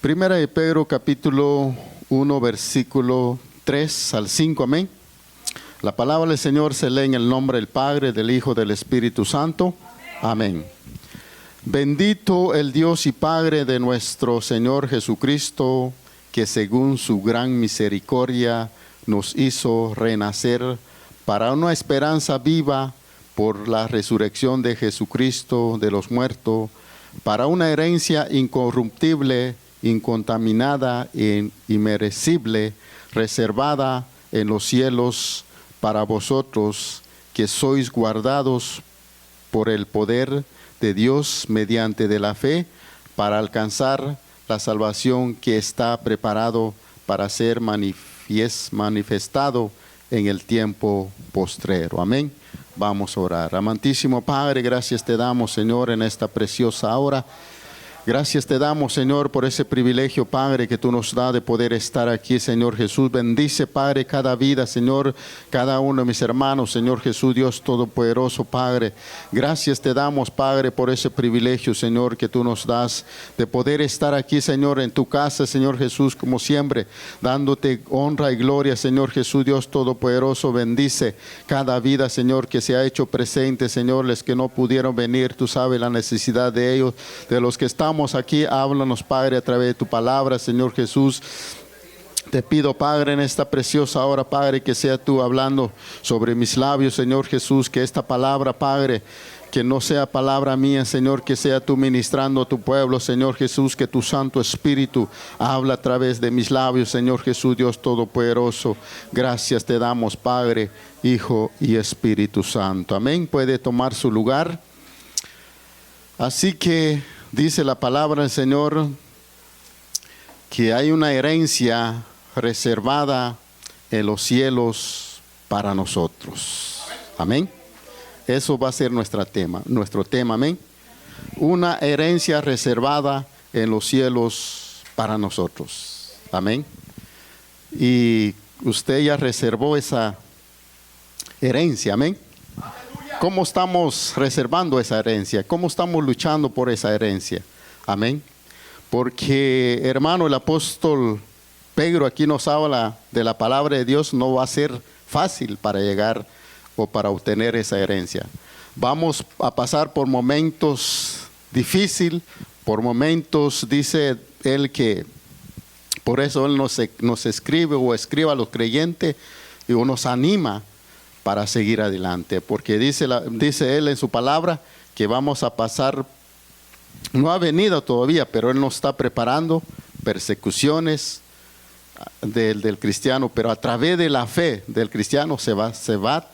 Primera de Pedro capítulo 1 versículo 3 al 5, amén. La palabra del Señor se lee en el nombre del Padre, del Hijo, del Espíritu Santo. Amén. Bendito el Dios y Padre de nuestro Señor Jesucristo, que según su gran misericordia nos hizo renacer para una esperanza viva por la resurrección de Jesucristo de los muertos, para una herencia incorruptible, incontaminada e inmerecible, reservada en los cielos para vosotros, que sois guardados por el poder de Dios mediante de la fe, para alcanzar la salvación que está preparado para ser manifestado en el tiempo postrero. Amén. Vamos a orar. Amantísimo Padre, gracias te damos, Señor, en esta preciosa hora. Gracias te damos, Señor, por ese privilegio, Padre, que tú nos das de poder estar aquí, Señor Jesús. Bendice, Padre, cada vida, Señor, cada uno de mis hermanos, Señor Jesús, Dios Todopoderoso, Padre. Gracias te damos, Padre, por ese privilegio, Señor, que tú nos das de poder estar aquí, Señor, en tu casa, Señor Jesús, como siempre, dándote honra y gloria, Señor Jesús, Dios Todopoderoso. Bendice cada vida, Señor, que se ha hecho presente, Señor, los que no pudieron venir, tú sabes la necesidad de ellos, de los que estamos aquí. Háblanos, Padre, a través de tu palabra, Señor Jesús. Te pido, Padre, en esta preciosa hora, Padre, que sea tú hablando sobre mis labios, Señor Jesús, que esta palabra, Padre, que no sea palabra mía, Señor, que sea tú ministrando a tu pueblo, Señor Jesús, que tu Santo Espíritu habla a través de mis labios, Señor Jesús, Dios Todopoderoso. Gracias te damos, Padre, Hijo y Espíritu Santo. Amén. Puede tomar su lugar. Así que dice la palabra del Señor que hay una herencia reservada en los cielos para nosotros. Amén. Eso va a ser nuestro tema, amén. Una herencia reservada en los cielos para nosotros. Amén. Y usted ya reservó esa herencia, amén. ¿Cómo estamos reservando esa herencia? ¿Cómo estamos luchando por esa herencia? Amén. Porque, hermano, el apóstol Pedro aquí nos habla de la palabra de Dios. No va a ser fácil para llegar o para obtener esa herencia. Vamos a pasar por momentos difíciles, por momentos, dice él, que por eso él nos escribe o escribe a los creyentes y nos anima para seguir adelante, porque dice él en su palabra que vamos a pasar, no ha venido todavía, pero él nos está preparando persecuciones del cristiano, pero a través de la fe del cristiano se va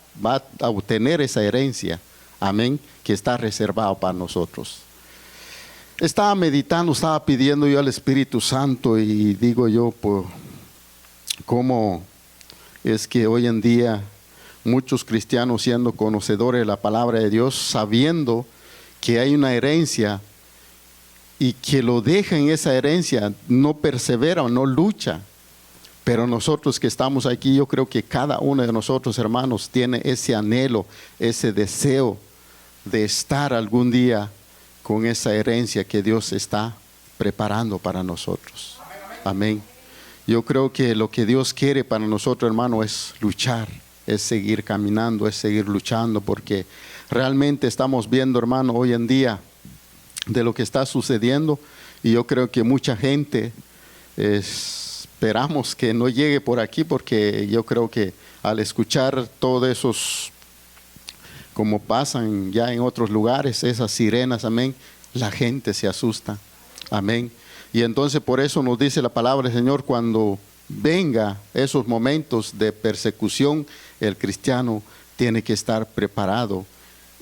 a obtener esa herencia, amén, que está reservado para nosotros. Estaba meditando, estaba pidiendo yo al Espíritu Santo y digo yo, pues, cómo es que hoy en día muchos cristianos, siendo conocedores de la palabra de Dios, sabiendo que hay una herencia y que lo dejan esa herencia, no persevera o no lucha. Pero nosotros que estamos aquí, yo creo que cada uno de nosotros, hermanos, tiene ese anhelo, ese deseo de estar algún día con esa herencia que Dios está preparando para nosotros. Amén. Yo creo que lo que Dios quiere para nosotros, hermano, es luchar, es seguir caminando, es seguir luchando, porque realmente estamos viendo, hermano, hoy en día de lo que está sucediendo, y yo creo que mucha gente esperamos que no llegue por aquí, porque yo creo que al escuchar todos esos, como pasan ya en otros lugares, esas sirenas, amén, la gente se asusta, amén. Y entonces por eso nos dice la palabra del Señor, cuando venga esos momentos de persecución, el cristiano tiene que estar preparado,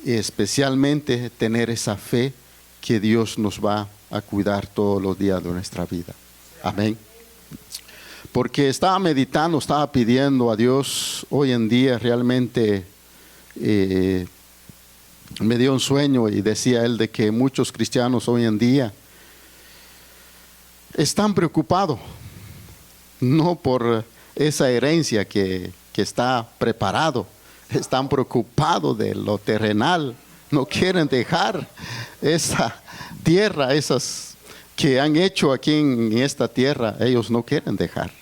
y especialmente tener esa fe que Dios nos va a cuidar todos los días de nuestra vida. Amén. Porque estaba meditando, estaba pidiendo a Dios hoy en día, realmente me dio un sueño y decía él de que muchos cristianos hoy en día están preocupados, no por esa herencia que está preparado, están preocupados de lo terrenal, no quieren dejar esa tierra, esas que han hecho aquí en esta tierra, ellos no quieren dejar.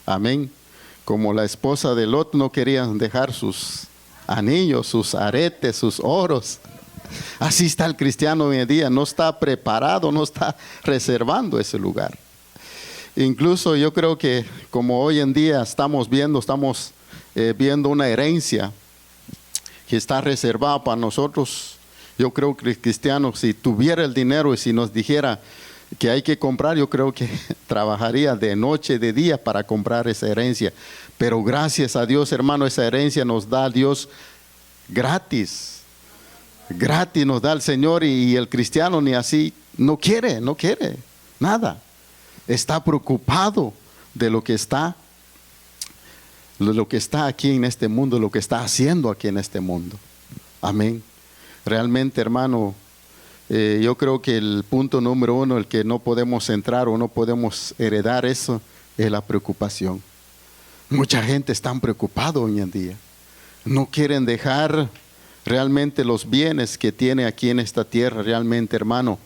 Amén. Como la esposa de Lot no querían dejar sus anillos, sus aretes, sus oros. Así está el cristiano hoy en día, no está preparado, no está reservando ese lugar. Incluso yo creo que como hoy en día estamos viendo una herencia que está reservada para nosotros. Yo creo que el cristiano, si tuviera el dinero y si nos dijera que hay que comprar, yo creo que trabajaría de noche, de día para comprar esa herencia. Pero gracias a Dios, hermano, esa herencia nos da Dios gratis. Gratis nos da el Señor, y el cristiano ni así no quiere nada. Está preocupado de lo que está aquí en este mundo, lo que está haciendo aquí en este mundo. Amén. Realmente, hermano, yo creo que el punto número uno, el que no podemos entrar o no podemos heredar eso, es la preocupación. Mucha gente está preocupada hoy en día. No quieren dejar realmente los bienes que tiene aquí en esta tierra. Realmente, hermano,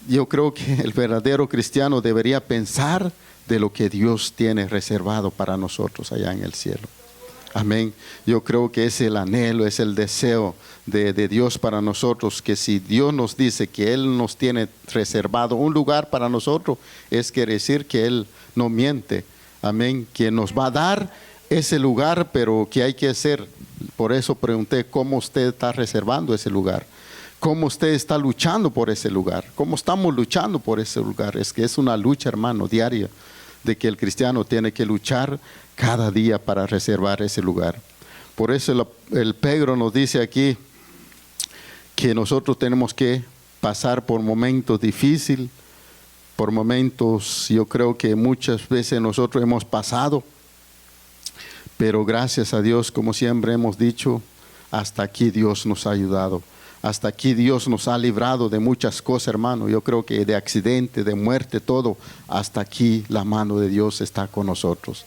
yo creo que el verdadero cristiano debería pensar de lo que Dios tiene reservado para nosotros allá en el cielo. Amén. Yo creo que es el anhelo, es el deseo de Dios para nosotros, que si Dios nos dice que Él nos tiene reservado un lugar para nosotros, es quiere decir que Él no miente. Amén. Que nos va a dar ese lugar, pero que hay que hacer. Por eso pregunté cómo usted está reservando ese lugar. Cómo usted está luchando por ese lugar. Cómo estamos luchando por ese lugar. Es que es una lucha, hermano, diaria, de que el cristiano tiene que luchar cada día para reservar ese lugar. Por eso el Pedro nos dice aquí que nosotros tenemos que pasar por momentos difíciles, por momentos, yo creo que muchas veces nosotros hemos pasado, pero gracias a Dios, como siempre hemos dicho, hasta aquí Dios nos ha ayudado. Hasta aquí Dios nos ha librado de muchas cosas, hermano. Yo creo que de accidente, de muerte, todo. Hasta aquí la mano de Dios está con nosotros.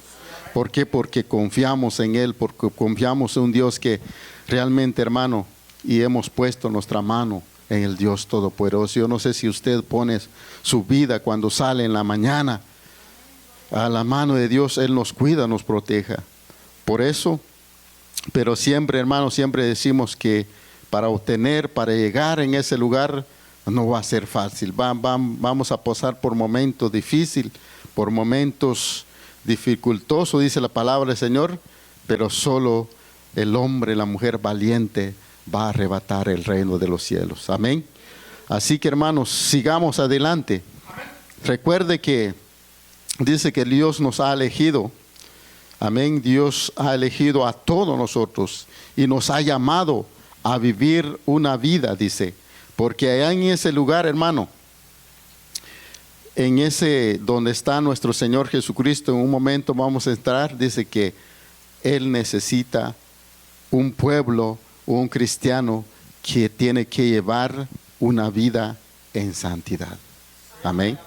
¿Por qué? Porque confiamos en Él, porque confiamos en un Dios que realmente, hermano, y hemos puesto nuestra mano en el Dios Todopoderoso. Yo no sé si usted pone su vida cuando sale en la mañana a la mano de Dios. Él nos cuida, nos proteja. Por eso, pero siempre, hermano, siempre decimos que para llegar en ese lugar, no va a ser fácil. Vamos a pasar por momentos difíciles, por momentos dificultosos, dice la palabra del Señor, pero solo el hombre, la mujer valiente va a arrebatar el reino de los cielos. Amén. Así que, hermanos, sigamos adelante. Recuerde que dice que Dios nos ha elegido. Amén. Dios ha elegido a todos nosotros y nos ha llamado a vivir una vida, dice, porque allá en ese lugar, hermano, en ese donde está nuestro Señor Jesucristo, en un momento vamos a entrar, dice que Él necesita un pueblo, un cristiano que tiene que llevar una vida en santidad. Amén.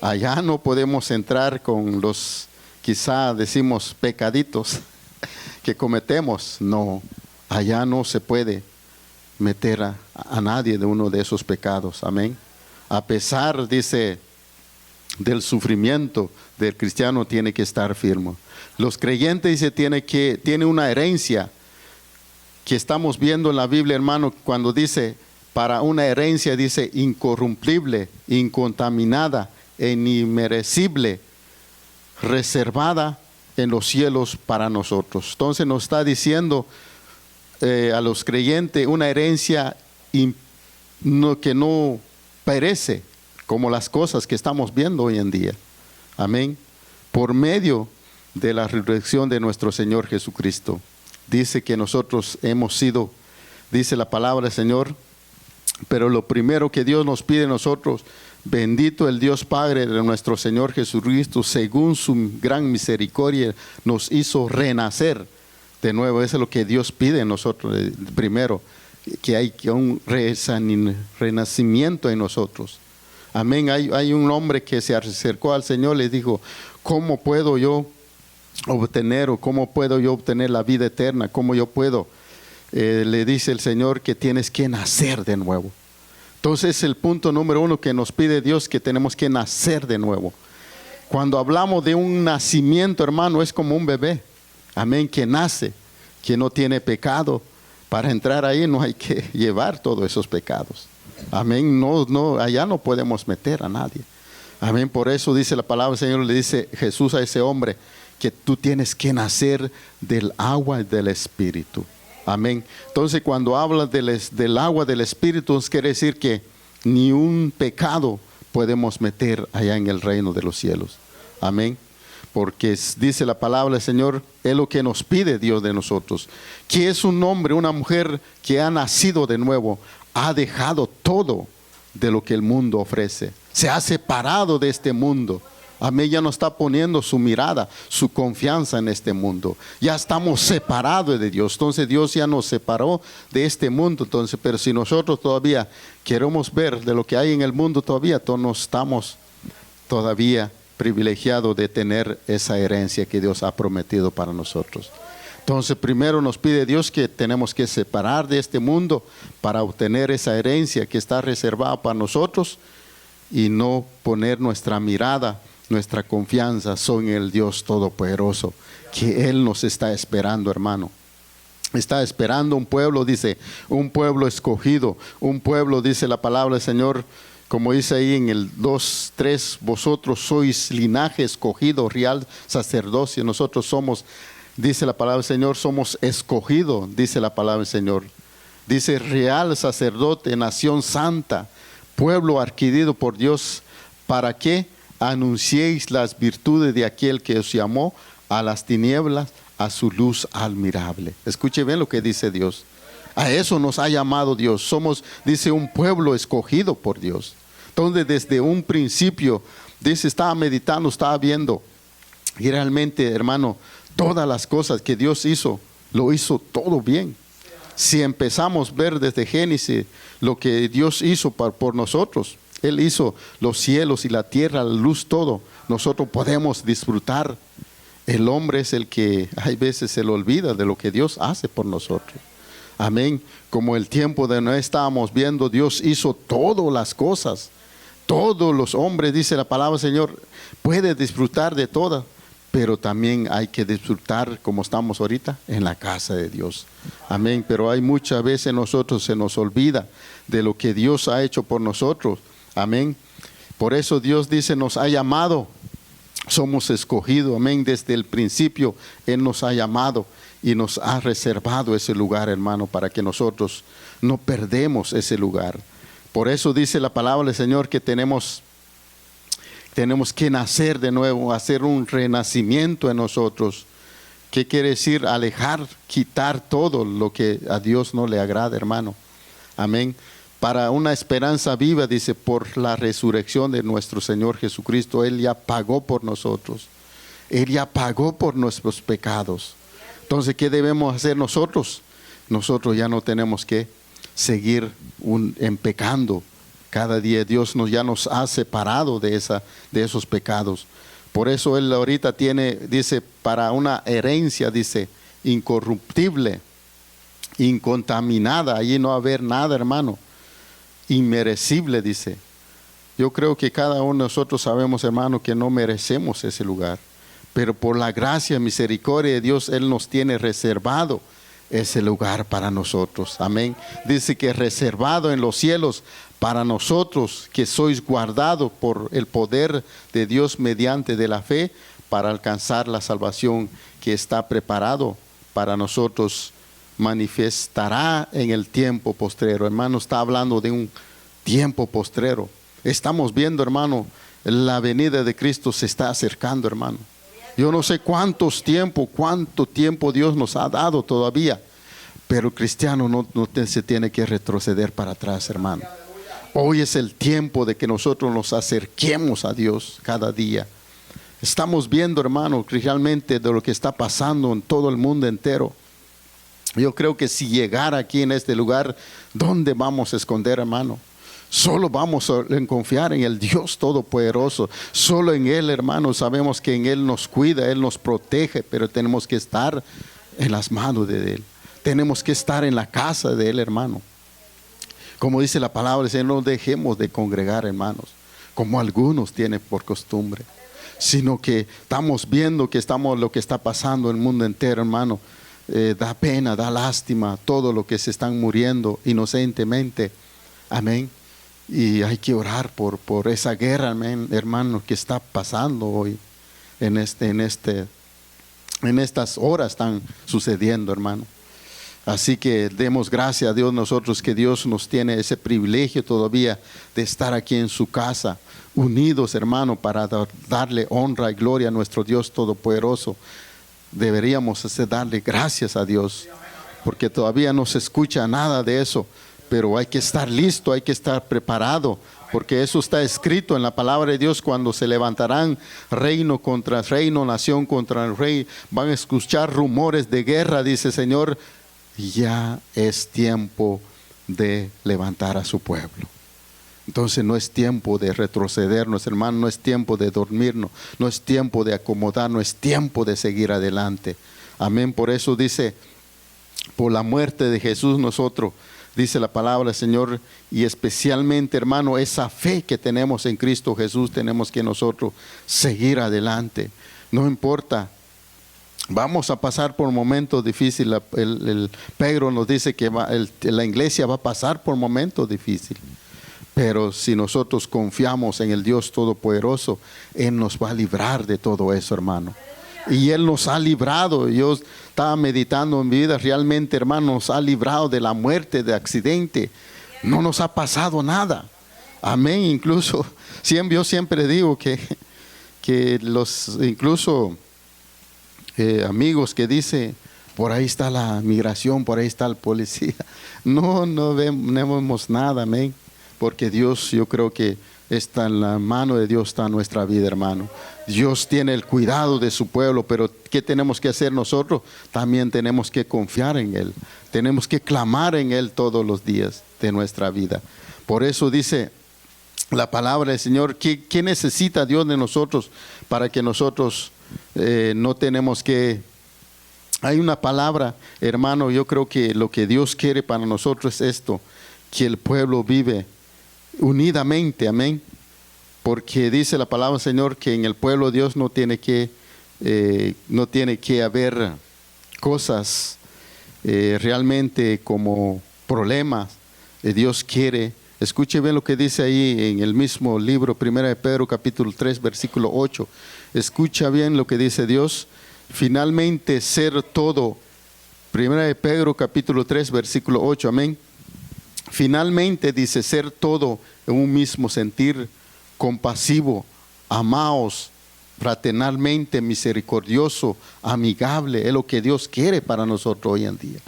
Allá no podemos entrar con los, quizá decimos, pecaditos que cometemos. No. Allá no se puede meter a nadie de uno de esos pecados. Amén. A pesar, dice, del sufrimiento del cristiano, tiene que estar firme. Los creyentes, dice, tiene una herencia que estamos viendo en la Biblia, hermano, cuando dice, para una herencia, dice, incorruptible, incontaminada, inmerecible, reservada en los cielos para nosotros. Entonces nos está diciendo a los creyentes una herencia que no perece, como las cosas que estamos viendo hoy en día. Amén. Por medio de la resurrección de nuestro Señor Jesucristo. Dice que nosotros hemos sido, dice la palabra del Señor, pero lo primero que Dios nos pide a nosotros, bendito el Dios Padre de nuestro Señor Jesucristo, según su gran misericordia, nos hizo renacer de nuevo. Eso es lo que Dios pide en nosotros primero, que hay un renacimiento en nosotros. Amén. Hay un hombre que se acercó al Señor y le dijo, ¿cómo puedo yo obtener la vida eterna? ¿Cómo yo puedo? Le dice el Señor que tienes que nacer de nuevo. Entonces es el punto número uno que nos pide Dios, que tenemos que nacer de nuevo. Cuando hablamos de un nacimiento, hermano, es como un bebé, amén, que nace, que no tiene pecado. Para entrar ahí no hay que llevar todos esos pecados, amén. No, allá no podemos meter a nadie, amén. Por eso dice la palabra del Señor, le dice Jesús a ese hombre, que tú tienes que nacer del agua y del Espíritu, amén. Entonces cuando habla del agua del Espíritu, quiere decir que ni un pecado podemos meter allá en el reino de los cielos, amén. Porque dice la palabra del Señor, es lo que nos pide Dios de nosotros, que es un hombre, una mujer que ha nacido de nuevo, ha dejado todo de lo que el mundo ofrece, se ha separado de este mundo, amén. Ya no está poniendo su mirada, su confianza en este mundo, ya estamos separados de Dios. Entonces Dios ya nos separó de este mundo. Entonces, pero si nosotros todavía queremos ver de lo que hay en el mundo, todavía no estamos todavía privilegiado de tener esa herencia que Dios ha prometido para nosotros. Entonces primero nos pide Dios que tenemos que separar de este mundo para obtener esa herencia que está reservada para nosotros, y no poner nuestra mirada, nuestra confianza en el Dios Todopoderoso, que Él nos está esperando, hermano. Está esperando un pueblo, dice, un pueblo escogido, un pueblo, dice la palabra del Señor, como dice ahí en el 2:3, vosotros sois linaje escogido, real sacerdocio. Nosotros somos, dice la palabra del Señor, somos escogidos, dice la palabra del Señor. Dice real sacerdote, nación santa, pueblo adquirido por Dios, para que anunciéis las virtudes de aquel que os llamó a las tinieblas, a su luz admirable. Escuche bien lo que dice Dios. A eso nos ha llamado Dios. Somos, dice, un pueblo escogido por Dios. Entonces desde un principio, dice, estaba meditando, estaba viendo, y realmente, hermano, todas las cosas que Dios hizo, lo hizo todo bien. Si empezamos a ver desde Génesis lo que Dios hizo por nosotros, Él hizo los cielos y la tierra, la luz, todo. Nosotros podemos disfrutar. El hombre es el que hay veces se le olvida de lo que Dios hace por nosotros. Amén. Como el tiempo de Noé estábamos viendo, Dios hizo todas las cosas. Todos los hombres, dice la palabra del Señor, puede disfrutar de todas, pero también hay que disfrutar, como estamos ahorita, en la casa de Dios. Amén. Pero hay muchas veces nosotros se nos olvida de lo que Dios ha hecho por nosotros. Amén. Por eso Dios dice, nos ha llamado, somos escogidos. Amén. Desde el principio Él nos ha llamado y nos ha reservado ese lugar, hermano, para que nosotros no perdemos ese lugar. Por eso dice la palabra del Señor que tenemos que nacer de nuevo, hacer un renacimiento en nosotros. ¿Qué quiere decir? Alejar, quitar todo lo que a Dios no le agrada, hermano. Amén. Para una esperanza viva, dice, por la resurrección de nuestro Señor Jesucristo. Él ya pagó por nosotros. Él ya pagó por nuestros pecados. Entonces, ¿qué debemos hacer nosotros? Nosotros ya no tenemos que seguir en pecando. Cada día Dios ya nos ha separado de esos pecados. Por eso Él ahorita dice, para una herencia, dice, incorruptible, incontaminada. Allí no va a haber nada, hermano. Inmerecible, dice. Yo creo que cada uno de nosotros sabemos, hermano, que no merecemos ese lugar. Pero por la gracia y misericordia de Dios, Él nos tiene reservado ese lugar para nosotros. Amén. Dice que reservado en los cielos para nosotros, que sois guardados por el poder de Dios mediante de la fe, para alcanzar la salvación que está preparado para nosotros, manifestará en el tiempo postrero. Hermano, está hablando de un tiempo postrero. Estamos viendo, hermano, la venida de Cristo se está acercando, hermano. Yo no sé cuánto tiempo Dios nos ha dado todavía, pero el cristiano no se tiene que retroceder para atrás, hermano. Hoy es el tiempo de que nosotros nos acerquemos a Dios cada día. Estamos viendo, hermano, realmente de lo que está pasando en todo el mundo entero. Yo creo que si llegara aquí en este lugar, ¿dónde vamos a esconder, hermano? Solo vamos a confiar en el Dios Todopoderoso. Solo en Él, hermano, sabemos que en Él nos cuida, Él nos protege, pero tenemos que estar en las manos de Él. Tenemos que estar en la casa de Él, hermano. Como dice la palabra del Señor, no dejemos de congregar, hermanos, como algunos tienen por costumbre, sino que estamos viendo que lo que está pasando en el mundo entero, hermano. Da pena, da lástima todo lo que se están muriendo inocentemente. Amén. Y hay que orar por esa guerra, amén, hermano, que está pasando hoy. En estas horas están sucediendo, hermano. Así que demos gracias a Dios nosotros, que Dios nos tiene ese privilegio todavía de estar aquí en su casa, unidos, hermano, para darle honra y gloria a nuestro Dios Todopoderoso. Deberíamos darle gracias a Dios, porque todavía no se escucha nada de eso, pero hay que estar listo, hay que estar preparado, porque eso está escrito en la palabra de Dios. Cuando se levantarán reino contra reino, nación contra rey, van a escuchar rumores de guerra, dice el Señor. Ya es tiempo de levantar a su pueblo. Entonces no es tiempo de retrocedernos, hermano, no es tiempo de dormirnos, no es tiempo de acomodarnos, es tiempo de seguir adelante. Amén. Por eso dice, por la muerte de Jesús nosotros, dice la palabra del Señor, y especialmente, hermano, esa fe que tenemos en Cristo Jesús, tenemos que nosotros seguir adelante. No importa, vamos a pasar por momentos difíciles. El Pedro nos dice que la iglesia va a pasar por momentos difíciles. Pero si nosotros confiamos en el Dios Todopoderoso, Él nos va a librar de todo eso, hermano. Y Él nos ha librado. Yo estaba meditando en mi vida, realmente, hermano, nos ha librado de la muerte, de accidente. No nos ha pasado nada. Amén. Incluso, yo siempre digo que amigos que dicen, por ahí está la migración, por ahí está el policía. No vemos nada, amén. Porque Dios, yo creo que está en la mano de Dios, está nuestra vida, hermano. Dios tiene el cuidado de su pueblo, pero ¿qué tenemos que hacer nosotros? También tenemos que confiar en Él. Tenemos que clamar en Él todos los días de nuestra vida. Por eso dice la palabra del Señor, ¿qué necesita Dios de nosotros para que nosotros no tenemos que... Hay una palabra, hermano, yo creo que lo que Dios quiere para nosotros es esto, que el pueblo vive unidamente, amén. Porque dice la palabra del Señor que en el pueblo de Dios no tiene que haber cosas realmente como problemas. Dios quiere, escuche bien lo que dice ahí en el mismo libro, 1 de Pedro capítulo 3 versículo 8. Escucha bien lo que dice Dios. Finalmente ser todo, 1 de Pedro capítulo 3 versículo 8, amén. Finalmente dice, ser todo en un mismo sentir, compasivo, amaos, fraternalmente, misericordioso, amigable. Es lo que Dios quiere para nosotros hoy en día.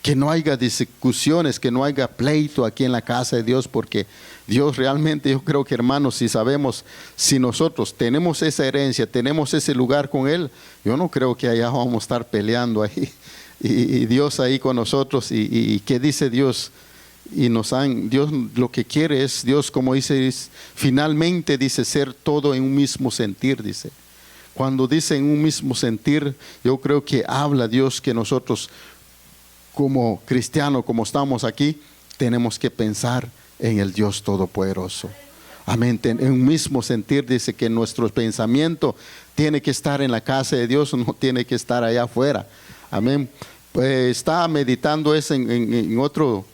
Que no haya discusiones, que no haya pleito aquí en la casa de Dios, porque Dios realmente, yo creo que, hermanos, si nosotros tenemos esa herencia, tenemos ese lugar con Él, yo no creo que allá vamos a estar peleando ahí, y Dios ahí con nosotros, y ¿qué dice Dios? Dios lo que quiere es, Dios, como dice, finalmente dice ser todo en un mismo sentir, dice. Cuando dice en un mismo sentir, yo creo que habla Dios que nosotros como cristianos, como estamos aquí, tenemos que pensar en el Dios Todopoderoso. Amén. En un mismo sentir dice que nuestro pensamiento tiene que estar en la casa de Dios, no tiene que estar allá afuera. Amén. Pues estaba meditando eso en otro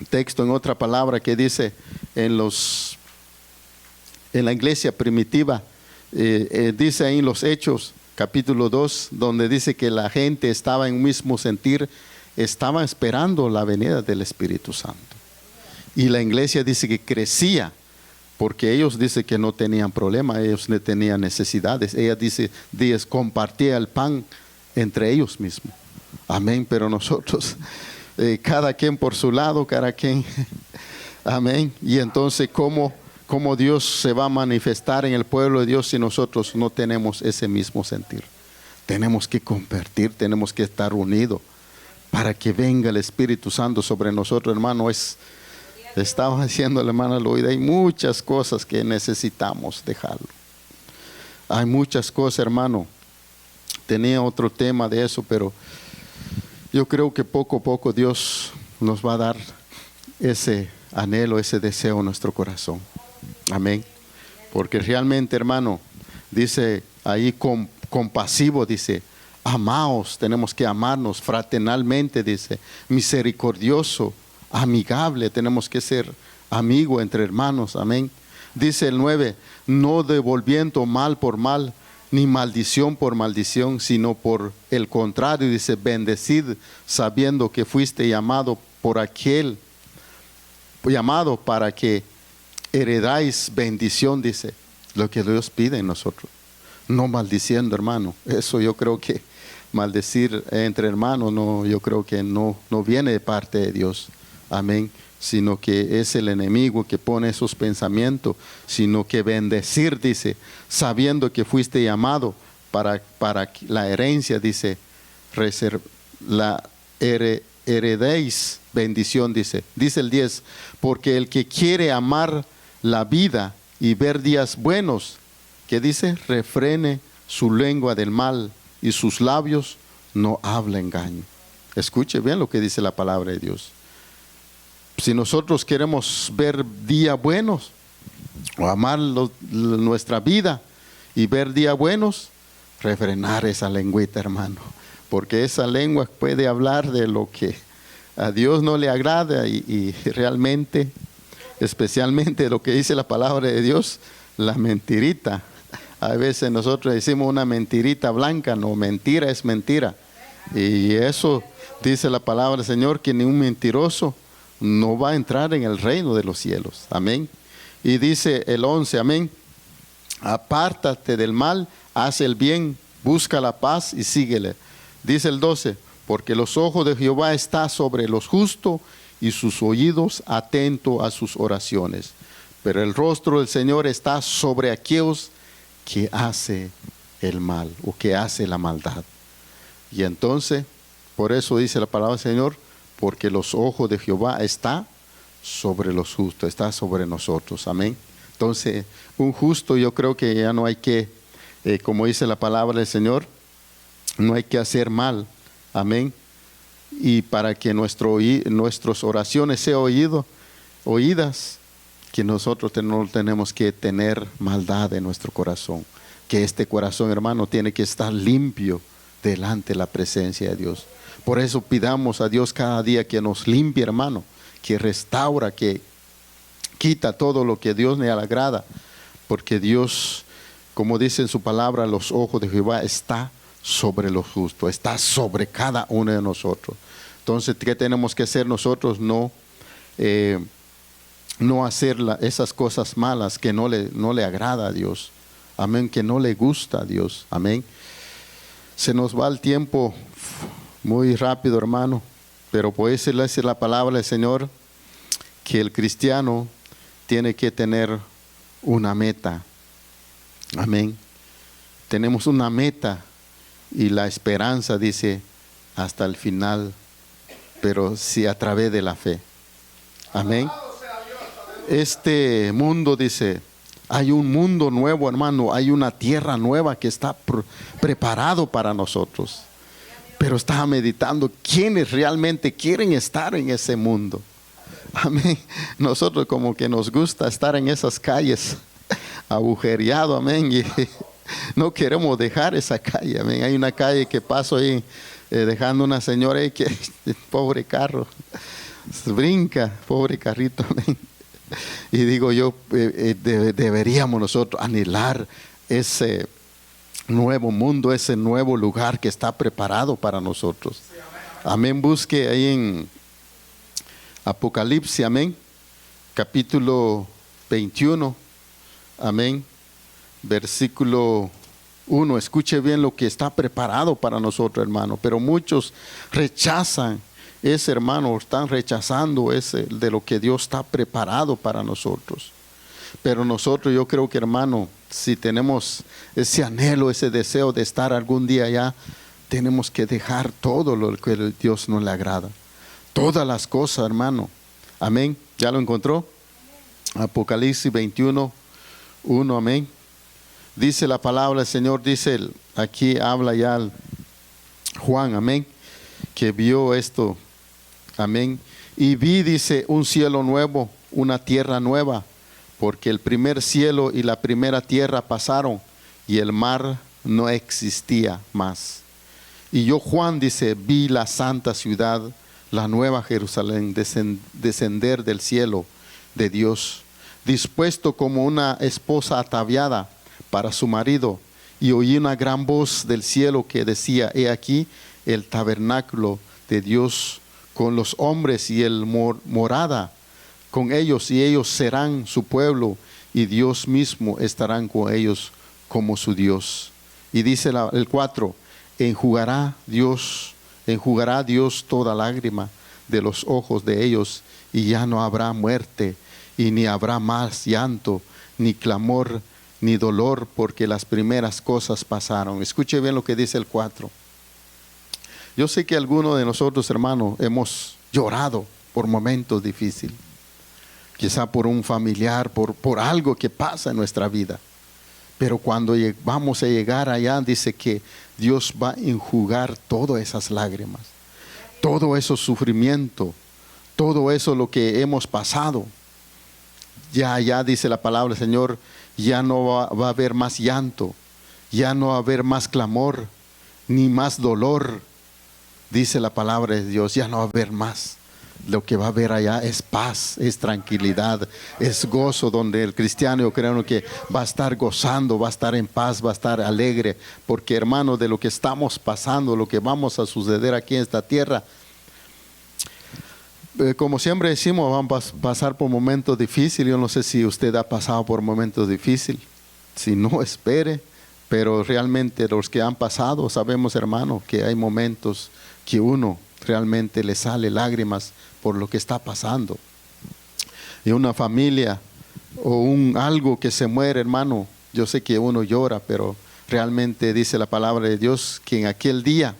texto, en otra palabra que dice en la iglesia primitiva, dice ahí en los Hechos capítulo 2, donde dice que la gente estaba en un mismo sentir, estaba esperando la venida del Espíritu Santo. Y la iglesia dice que crecía, porque ellos dicen que no tenían problema, ellos no tenían necesidades. Ella dice, compartía el pan entre ellos mismos. Amén. Pero nosotros, cada quien por su lado, cada quien, amén. Y entonces, ¿cómo Dios se va a manifestar en el pueblo de Dios si nosotros no tenemos ese mismo sentir? Tenemos que compartir, tenemos que estar unidos para que venga el Espíritu Santo sobre nosotros, hermano. Estaba diciendo la hermana Loida, hay muchas cosas que necesitamos dejarlo. Hay muchas cosas, hermano. Tenía otro tema de eso, pero yo creo que poco a poco Dios nos va a dar ese anhelo, ese deseo en nuestro corazón. Amén. Porque realmente, hermano, dice ahí compasivo, dice, amaos, tenemos que amarnos fraternalmente, dice, misericordioso, amigable, tenemos que ser amigos entre hermanos, amén. Dice el 9, no devolviendo mal por mal, ni maldición por maldición, sino por el contrario, dice, bendecid, sabiendo que fuiste llamado por aquel, llamado para que heredáis bendición, dice, lo que Dios pide en nosotros. No maldiciendo, hermano. Eso yo creo que maldecir entre hermanos, no, yo creo que no viene de parte de Dios. Amén. Sino que es el enemigo que pone esos pensamientos, sino que bendecir, dice, sabiendo que fuiste llamado para la herencia, dice, heredéis bendición, dice el 10, porque el que quiere amar la vida y ver días buenos, que dice, refrene su lengua del mal y sus labios no habla engaño. Escuche bien lo que dice la palabra de Dios. Si nosotros queremos ver días buenos o amar nuestra vida y ver días buenos, refrenar esa lengüita, hermano, porque esa lengua puede hablar de lo que a Dios no le agrada y realmente, especialmente lo que dice la palabra de Dios, la mentirita. A veces nosotros decimos una mentirita blanca, no, mentira es mentira. Y eso dice la palabra del Señor, que ni un mentiroso no va a entrar en el reino de los cielos. Amén. Y dice el 11, amén, apártate del mal, haz el bien, busca la paz y síguele. Dice el 12, porque los ojos de Jehová están sobre los justos y sus oídos atentos a sus oraciones. Pero el rostro del Señor está sobre aquellos que hace el mal o que hace la maldad. Y entonces, por eso dice la palabra del Señor, porque los ojos de Jehová está sobre los justos, está sobre nosotros. Amén. Entonces, un justo, yo creo que ya no hay que, como dice la palabra del Señor, no hay que hacer mal. Amén. Y para que nuestras oraciones sean oídas, que nosotros no tenemos que tener maldad en nuestro corazón. Que este corazón, hermano, tiene que estar limpio delante de la presencia de Dios. Por eso pidamos a Dios cada día que nos limpie, hermano, que restaura, que quita todo lo que a Dios le agrada. Porque Dios, como dice en su palabra, los ojos de Jehová está sobre los justos, está sobre cada uno de nosotros. Entonces, ¿qué tenemos que hacer nosotros? No hacer esas cosas malas que no le agrada a Dios. Amén, que no le gusta a Dios. Amén. Se nos va el tiempo muy rápido, hermano, pero puede decir la palabra del Señor que el cristiano tiene que tener una meta. Amén. Tenemos una meta y la esperanza, dice, hasta el final, pero sí a través de la fe. Amén. Este mundo, dice, hay un mundo nuevo, hermano, hay una tierra nueva que está preparado para nosotros. Pero estaba meditando quiénes realmente quieren estar en ese mundo. Amén. Nosotros como que nos gusta estar en esas calles agujereado, amén. Y no queremos dejar esa calle, amén. Hay una calle que paso ahí dejando una señora ahí que pobre carro, brinca, pobre carrito, amén. Y digo yo, deberíamos nosotros anhelar ese nuevo mundo, ese nuevo lugar que está preparado para nosotros. Amén. Busque ahí en Apocalipsis, amén, capítulo 21, amén, versículo 1. Escuche bien lo que está preparado para nosotros, hermano. Pero muchos rechazan ese, hermano, están rechazando ese de lo que Dios está preparado para nosotros. Pero nosotros, yo creo que, hermano, si tenemos ese anhelo, ese deseo de estar algún día allá, tenemos que dejar todo lo que a Dios no le agrada. Todas las cosas, hermano. Amén. ¿Ya lo encontró? Apocalipsis 21, 1, amén. Dice la palabra del Señor, dice, aquí habla ya Juan, amén, que vio esto, amén. Y vi, dice, un cielo nuevo, una tierra nueva, porque el primer cielo y la primera tierra pasaron y el mar no existía más. Y yo, Juan, dice, vi la santa ciudad, la nueva Jerusalén, descender del cielo de Dios, dispuesto como una esposa ataviada para su marido. Y oí una gran voz del cielo que decía: he aquí el tabernáculo de Dios con los hombres, y el morada con ellos, y ellos serán su pueblo, y Dios mismo estarán con ellos como su Dios. Y dice el 4: enjugará Dios toda lágrima de los ojos de ellos, y ya no habrá muerte, y ni habrá más llanto, ni clamor, ni dolor, porque las primeras cosas pasaron. Escuche bien lo que dice el 4. Yo sé que algunos de nosotros, hermanos, hemos llorado por momentos difíciles, quizá por un familiar, por algo que pasa en nuestra vida. Pero cuando vamos a llegar allá, dice que Dios va a enjugar todas esas lágrimas, todo ese sufrimiento, todo eso lo que hemos pasado. Ya dice la palabra del Señor, ya no va a haber más llanto, ya no va a haber más clamor, ni más dolor. Dice la palabra de Dios, ya no va a haber más. Lo que va a haber allá es paz, es tranquilidad, es gozo, donde el cristiano, yo creo que va a estar gozando, va a estar en paz, va a estar alegre, porque, hermano, de lo que estamos pasando, lo que vamos a suceder aquí en esta tierra, como siempre decimos, vamos a pasar por momentos difíciles. Yo no sé si usted ha pasado por momentos difíciles, si no, espere, pero realmente los que han pasado sabemos, hermano, que hay momentos que uno realmente le sale lágrimas por lo que está pasando. Y una familia o algo que se muere, hermano, yo sé que uno llora, pero realmente dice la palabra de Dios que en aquel día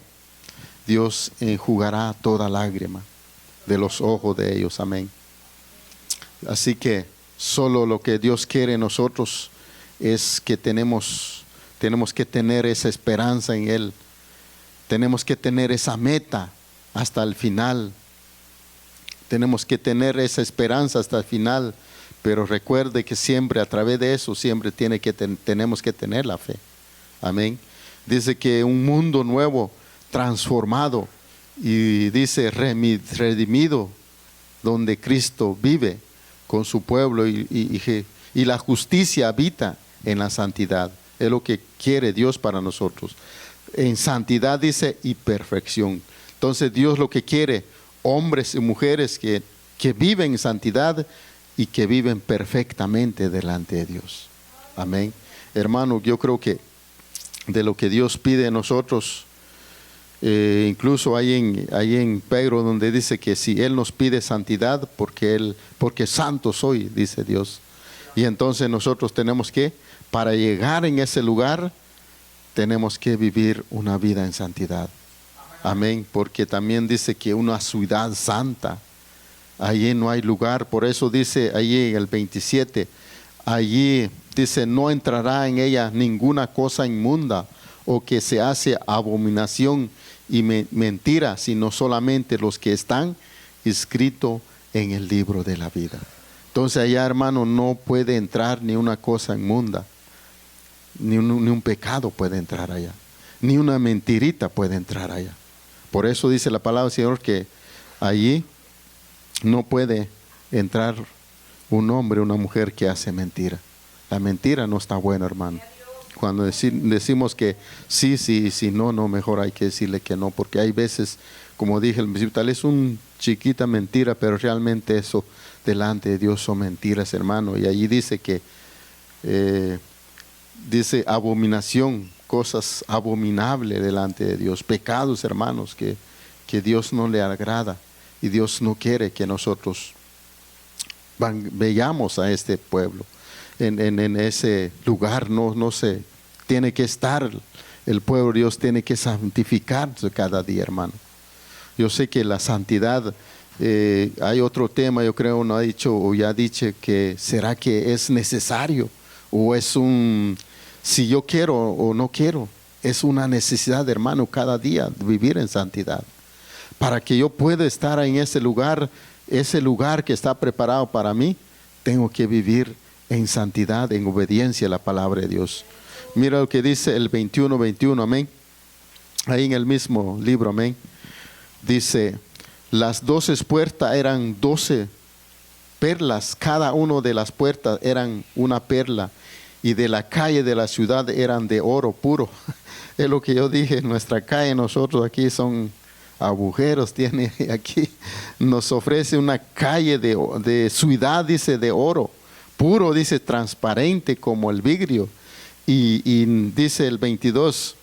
Dios enjugará toda lágrima de los ojos de ellos. Amén. Así que solo lo que Dios quiere en nosotros es que tenemos que tener esa esperanza en Él. Tenemos que tener esa meta hasta el final. Tenemos que tener esa esperanza hasta el final. Pero recuerde que siempre a través de eso, siempre tenemos que tener la fe. Amén. Dice que un mundo nuevo, transformado, y dice redimido, donde Cristo vive con su pueblo, y la justicia habita en la santidad. Es lo que quiere Dios para nosotros. En santidad dice, y perfección. Entonces Dios lo que quiere, hombres y mujeres que viven en santidad y que viven perfectamente delante de Dios. Amén. Hermano, yo creo que de lo que Dios pide de nosotros, incluso hay en Pedro donde dice que si Él nos pide santidad, porque santo soy, dice Dios. Y entonces nosotros tenemos que, para llegar en ese lugar, tenemos que vivir una vida en santidad. Amén. Porque también dice que una ciudad santa, allí no hay lugar. Por eso dice allí en el 27, allí dice, no entrará en ella ninguna cosa inmunda o que se hace abominación y mentira, sino solamente los que están inscritos en el libro de la vida. Entonces allá, hermano, no puede entrar ni una cosa inmunda, ni un pecado puede entrar allá, ni una mentirita puede entrar allá. Por eso dice la palabra del Señor que allí no puede entrar un hombre o una mujer que hace mentira. La mentira no está buena, hermano. Cuando decimos que sí, no, mejor hay que decirle que no, porque hay veces, como dije al principio, tal vez una chiquita mentira, pero realmente eso delante de Dios son mentiras, hermano. Y allí dice que dice abominación, cosas abominables delante de Dios, pecados, hermanos, que Dios no le agrada, y Dios no quiere que nosotros veamos a este pueblo en ese lugar. No se tiene que estar el pueblo de Dios, tiene que santificarse cada día, hermano. Yo sé que la santidad, hay otro tema, yo creo, no ha dicho o ya ha dicho, que será que es necesario o es si yo quiero o no quiero. Es una necesidad, hermano, cada día vivir en santidad. Para que yo pueda estar en ese lugar, ese lugar que está preparado para mí, tengo que vivir en santidad, en obediencia a la palabra de Dios. Mira lo que dice el 21:21, amén. Ahí en el mismo libro, amén. Dice, las 12 puertas eran 12 perlas, cada una de las puertas eran una perla, y de la calle de la ciudad eran de oro puro. Es lo que yo dije, nuestra calle, nosotros aquí son agujeros, tiene aquí, nos ofrece una calle de ciudad, dice, de oro puro, dice, transparente como el vidrio. Y dice el 22,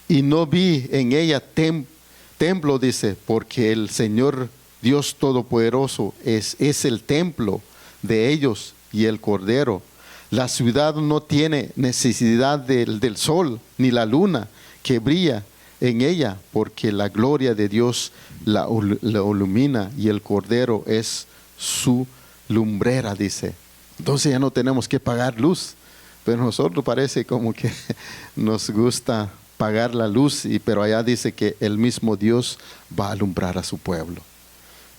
y no vi en ella templo, dice, porque el Señor Dios Todopoderoso es el templo de ellos y el Cordero. La ciudad no tiene necesidad del sol ni la luna que brilla en ella, porque la gloria de Dios la ilumina y el Cordero es su lumbrera, dice. Entonces ya no tenemos que pagar luz, pero nosotros parece como que nos gusta pagar la luz, pero allá dice que el mismo Dios va a alumbrar a su pueblo.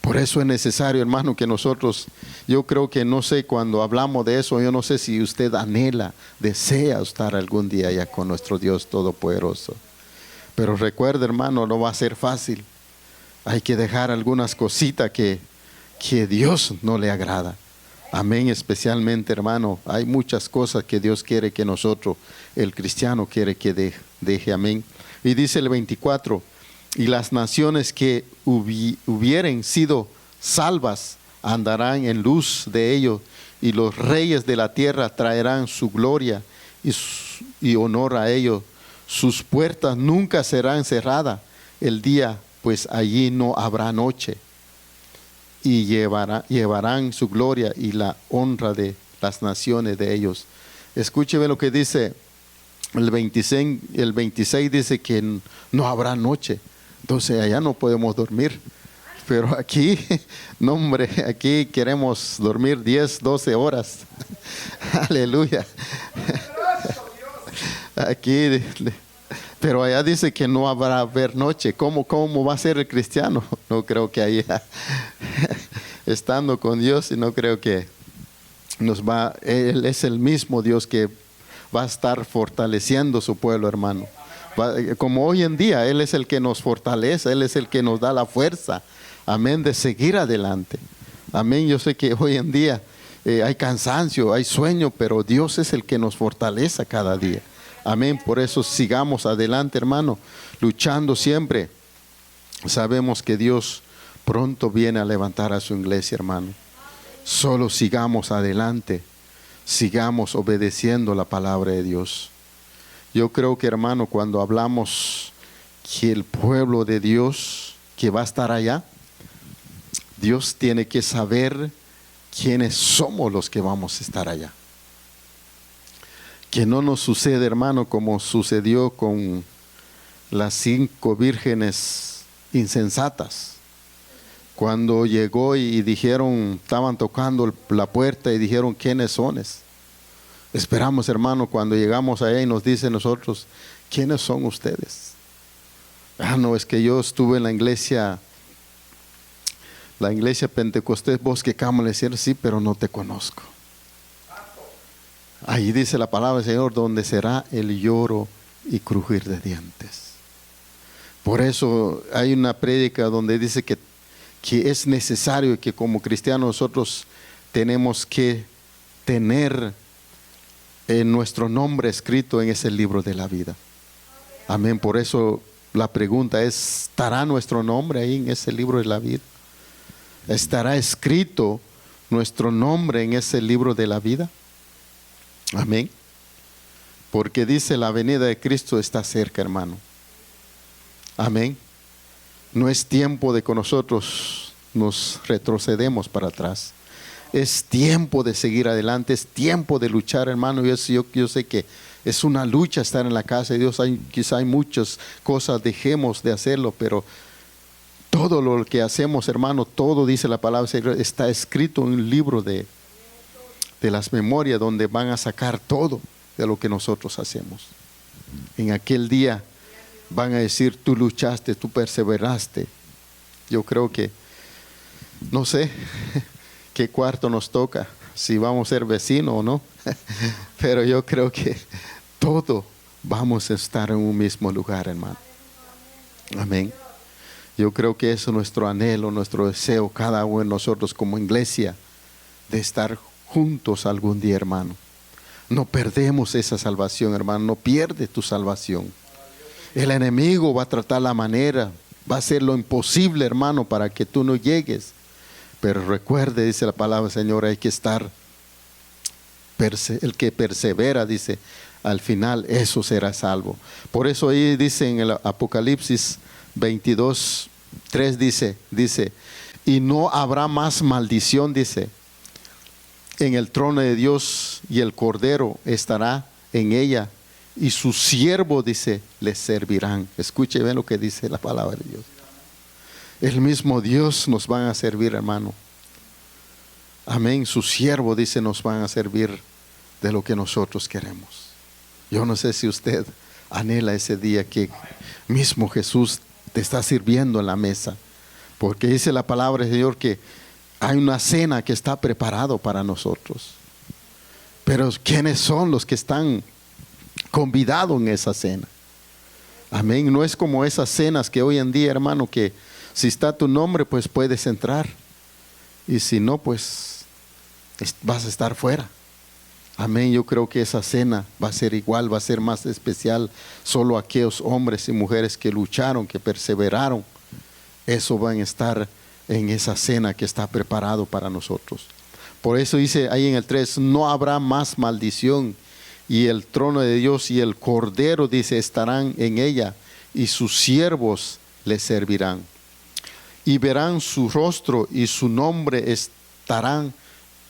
Por eso es necesario, hermano, que nosotros, yo creo que no sé, cuando hablamos de eso, yo no sé si usted anhela, desea estar algún día allá con nuestro Dios Todopoderoso. Pero recuerde, hermano, no va a ser fácil. Hay que dejar algunas cositas que Dios no le agrada. Amén, especialmente, hermano, hay muchas cosas que Dios quiere que nosotros, el cristiano, quiere que deje, amén. Y dice el 24, y las naciones que hubieren sido salvas andarán en luz de ellos, y los reyes de la tierra traerán su gloria y honor a ellos. Sus puertas nunca serán cerradas el día, pues allí no habrá noche. Y llevarán su gloria y la honra de las naciones de ellos. Escúcheme lo que dice el 26 dice que no habrá noche. Entonces allá no podemos dormir. Pero aquí, no hombre, aquí queremos dormir 10, 12 horas. Aleluya. Aquí, pero allá dice que no habrá haber noche. ¿Cómo va a ser el cristiano? No creo que allá, estando con Dios, y no creo que Él es el mismo Dios que va a estar fortaleciendo su pueblo, hermano. Como hoy en día, Él es el que nos fortalece, Él es el que nos da la fuerza, amén, de seguir adelante. Amén, yo sé que hoy en día hay cansancio, hay sueño, pero Dios es el que nos fortalece cada día. Amén, por eso sigamos adelante, hermano, luchando siempre. Sabemos que Dios pronto viene a levantar a su iglesia, hermano. Solo sigamos adelante, sigamos obedeciendo la palabra de Dios. Yo creo que, hermano, cuando hablamos que el pueblo de Dios que va a estar allá, Dios tiene que saber quiénes somos los que vamos a estar allá. Que no nos sucede, hermano, como sucedió con las 5 vírgenes insensatas. Cuando llegó y dijeron, estaban tocando la puerta y dijeron, ¿quiénes son? Esperamos, hermano, cuando llegamos allá y nos dicen nosotros, ¿quiénes son ustedes? No, es que yo estuve en la iglesia Pentecostés Bosque Cámara, le decían, sí, pero no te conozco. Ahí dice la palabra del Señor, donde será el lloro y crujir de dientes. Por eso hay una prédica donde dice que es necesario que como cristianos nosotros tenemos que tener nuestro nombre escrito en ese libro de la vida. Amén. Por eso la pregunta es, ¿estará nuestro nombre ahí en ese libro de la vida? ¿Estará escrito nuestro nombre en ese libro de la vida? Amén. Porque dice, la venida de Cristo está cerca, hermano. Amén. No es tiempo de que nosotros nos retrocedemos para atrás. Es tiempo de seguir adelante, es tiempo de luchar, hermano. Yo sé que es una lucha estar en la casa de Dios. Quizá hay muchas cosas, dejemos de hacerlo, pero todo lo que hacemos, hermano, todo, dice la palabra, está escrito en un libro de las memorias, donde van a sacar todo de lo que nosotros hacemos. En aquel día van a decir, tú luchaste, tú perseveraste. Yo creo que No sé qué cuarto nos toca, si vamos a ser vecinos o no, pero yo creo que todo vamos a estar en un mismo lugar, hermano. Amén. Yo creo que eso es nuestro anhelo, nuestro deseo, cada uno de nosotros como iglesia, de estar juntos algún día, hermano. No perdemos esa salvación, hermano, no pierdes tu salvación. El enemigo va a tratar la manera, va a hacer lo imposible, hermano, para que tú no llegues. Pero recuerde, dice la palabra del Señor, hay que estar, el que persevera, dice, al final eso será salvo. Por eso ahí dice en el Apocalipsis 22:3 dice, y no habrá más maldición, dice, en el trono de Dios, y el Cordero estará en ella, y sus siervos, dice, les servirán. Escuche bien lo que dice la palabra de Dios. El mismo Dios nos van a servir, hermano. Amén. Sus siervos, dice, nos van a servir de lo que nosotros queremos. Yo no sé si usted anhela ese día que mismo Jesús te está sirviendo en la mesa, porque dice la palabra del Señor que hay una cena que está preparado para nosotros. Pero ¿quiénes son los que están convidados en esa cena? Amén. No es como esas cenas que hoy en día, hermano, que si está tu nombre, pues puedes entrar, y si no, pues vas a estar fuera. Amén. Yo creo que esa cena va a ser igual, va a ser más especial. Solo aquellos hombres y mujeres que lucharon, que perseveraron, eso van a estar en esa cena que está preparado para nosotros. Por eso dice ahí en el 3, no habrá más maldición, y el trono de Dios y el Cordero, dice, estarán en ella, y sus siervos le servirán. Y verán su rostro, y su nombre estarán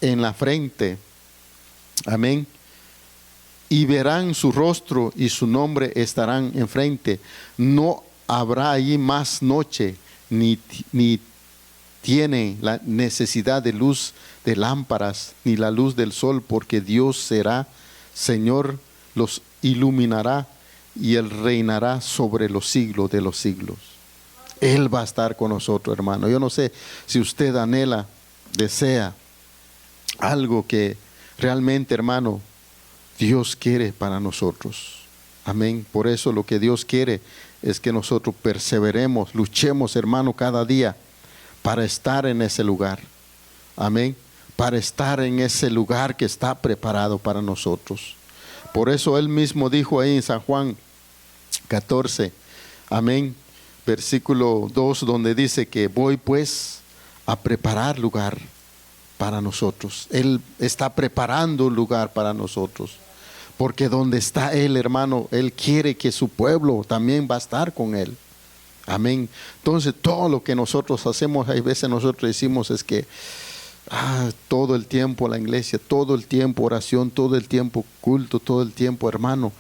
en la frente. Amén. Y verán su rostro, y su nombre estarán enfrente. No habrá allí más noche, ni tienen la necesidad de luz de lámparas, ni la luz del sol, porque Dios será Señor, los iluminará, y Él reinará sobre los siglos de los siglos. Él va a estar con nosotros, hermano. Yo no sé si usted anhela, desea algo que realmente, hermano, Dios quiere para nosotros. Amén. Por eso lo que Dios quiere es que nosotros perseveremos, luchemos, hermano, cada día para estar en ese lugar. Amén. Para estar en ese lugar que está preparado para nosotros. Por eso Él mismo dijo ahí en San Juan 14, amén, versículo 2, donde dice que voy pues a preparar lugar para nosotros. Él está preparando un lugar para nosotros. Porque donde está Él, hermano, Él quiere que su pueblo también va a estar con Él. Amén. Entonces todo lo que nosotros hacemos, hay veces nosotros decimos es que todo el tiempo la iglesia, todo el tiempo oración, todo el tiempo culto, todo el tiempo, hermano,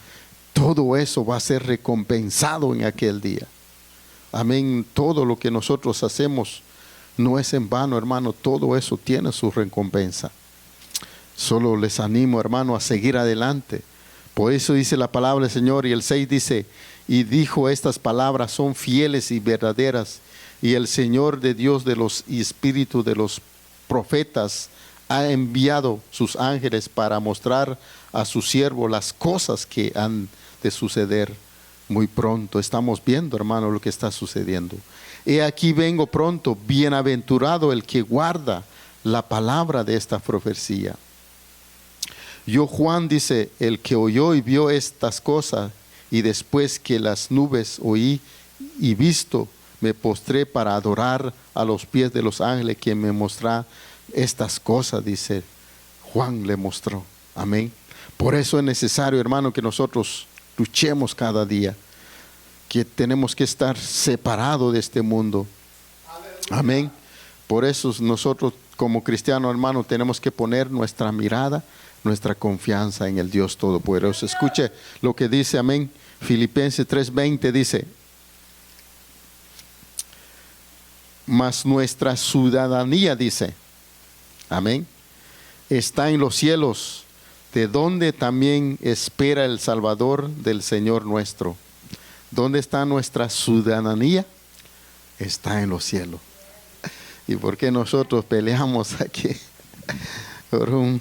todo eso va a ser recompensado en aquel día. Amén. Todo lo que nosotros hacemos no es en vano, hermano, todo eso tiene su recompensa. Solo les animo, hermano, a seguir adelante. Por eso dice la palabra del Señor, y el 6 dice, y dijo estas palabras son fieles y verdaderas, y el Señor de Dios de los espíritus de los profetas ha enviado sus ángeles para mostrar a su siervo las cosas que han de suceder muy pronto. Estamos viendo, hermano, lo que está sucediendo. He aquí vengo pronto, bienaventurado el que guarda la palabra de esta profecía. Yo, Juan, dice, el que oyó y vio estas cosas, y después que las nubes oí y visto, me postré para adorar a los pies de los ángeles que me mostró estas cosas, dice Juan le mostró. Amén. Por eso es necesario, hermano, que nosotros luchemos cada día, que tenemos que estar separados de este mundo. Amén. Por eso nosotros como cristianos, hermano, tenemos que poner nuestra mirada, nuestra confianza en el Dios Todopoderoso. Escuche lo que dice, amén, Filipenses 3:20 dice, mas nuestra ciudadanía, dice, amén, está en los cielos, de donde también espera el Salvador del Señor nuestro. ¿Dónde está nuestra ciudadanía? Está en los cielos. ¿Y por qué nosotros peleamos aquí por un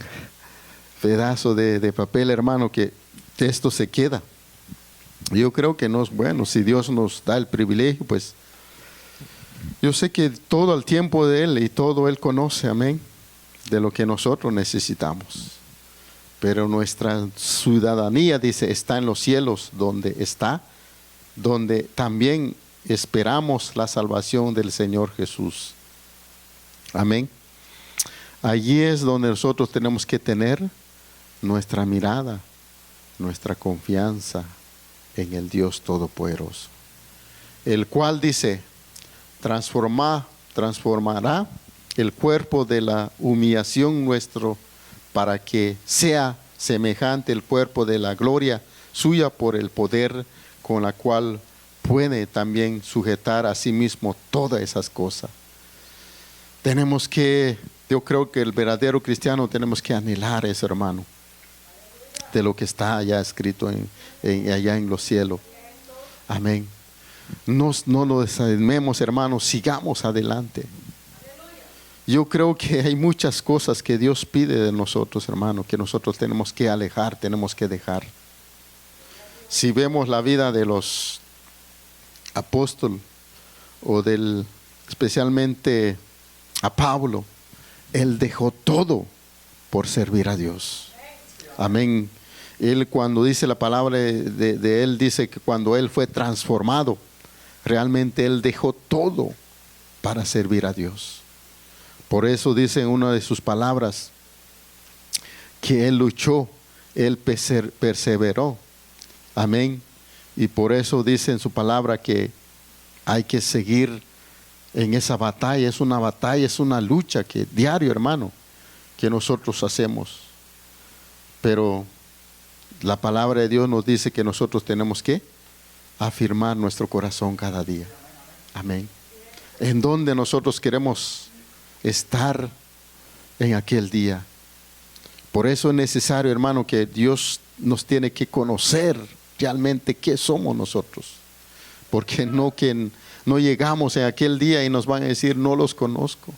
pedazo de papel, hermano, que esto se queda? Yo creo que no es bueno. Si Dios nos da el privilegio, pues yo sé que todo el tiempo de Él y todo Él conoce, amén, de lo que nosotros necesitamos. Pero nuestra ciudadanía, dice, está en los cielos, donde también esperamos la salvación del Señor Jesús. Amén. Allí es donde nosotros tenemos que tener nuestra mirada, nuestra confianza en el Dios Todopoderoso, el cual dice, transformará el cuerpo de la humillación nuestro para que sea semejante el cuerpo de la gloria suya por el poder con la cual puede también sujetar a sí mismo todas esas cosas. Yo creo que el verdadero cristiano tenemos que anhelar eso, hermano, de lo que está allá escrito allá en los cielos. Amén. No nos desanimemos, hermanos, sigamos adelante. Yo creo que hay muchas cosas que Dios pide de nosotros, hermano, que nosotros tenemos que alejar, tenemos que dejar. Si vemos la vida de los apóstoles especialmente a Pablo, él dejó todo por servir a Dios. Amén. Él, cuando dice la palabra de él, dice que cuando él fue transformado, realmente él dejó todo para servir a Dios. Por eso dice en una de sus palabras que él luchó, él perseveró. Amén. Y por eso dice en su palabra que hay que seguir en esa batalla. Es una batalla, es una lucha que diario, hermano, que nosotros hacemos. Pero la palabra de Dios nos dice que nosotros tenemos que afirmar nuestro corazón cada día. Amén. En donde nosotros queremos estar en aquel día. Por eso es necesario, hermano, que Dios nos tiene que conocer realmente qué somos nosotros. Porque no llegamos en aquel día y nos van a decir, no los conozco.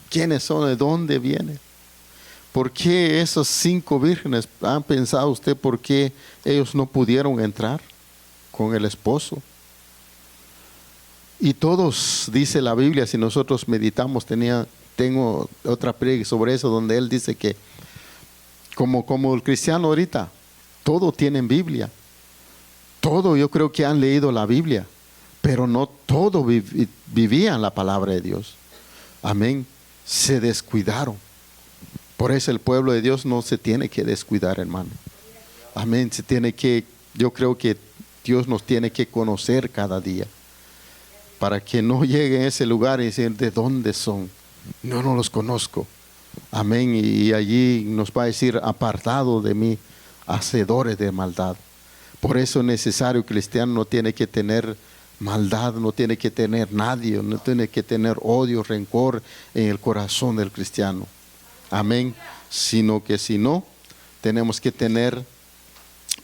¿Quiénes son? ¿De dónde vienen? ¿Por qué esos 5 vírgenes, han pensado usted por qué ellos no pudieron entrar con el esposo? Y todos, dice la Biblia, si nosotros meditamos, tengo otra predica sobre eso, donde él dice que como el cristiano ahorita, todo tienen Biblia. Todo, yo creo que han leído la Biblia, pero no todo vivían la palabra de Dios. Amén. Se descuidaron. Por eso el pueblo de Dios no se tiene que descuidar, hermano. Amén. Yo creo que Dios nos tiene que conocer cada día, para que no llegue a ese lugar y decir, ¿de dónde son? No los conozco. Amén. Y allí nos va a decir, apartado de mí, hacedores de maldad. Por eso es necesario, cristiano no tiene que tener maldad, no tiene que tener nadie, no tiene que tener odio, rencor en el corazón del cristiano. Amén. Sino que si no, tenemos que tener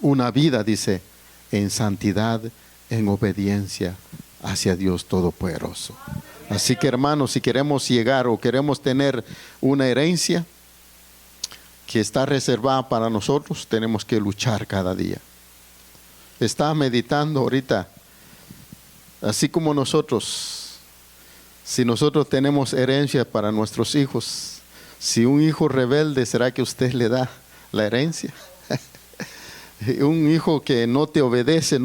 una vida, dice, en santidad, en obediencia hacia Dios Todopoderoso. Así que, hermanos, si queremos llegar o queremos tener una herencia que está reservada para nosotros, tenemos que luchar cada día. Estaba meditando ahorita, así como nosotros, si nosotros tenemos herencia para nuestros hijos, si un hijo rebelde, ¿será que usted le da la herencia? Un hijo que no te obedece,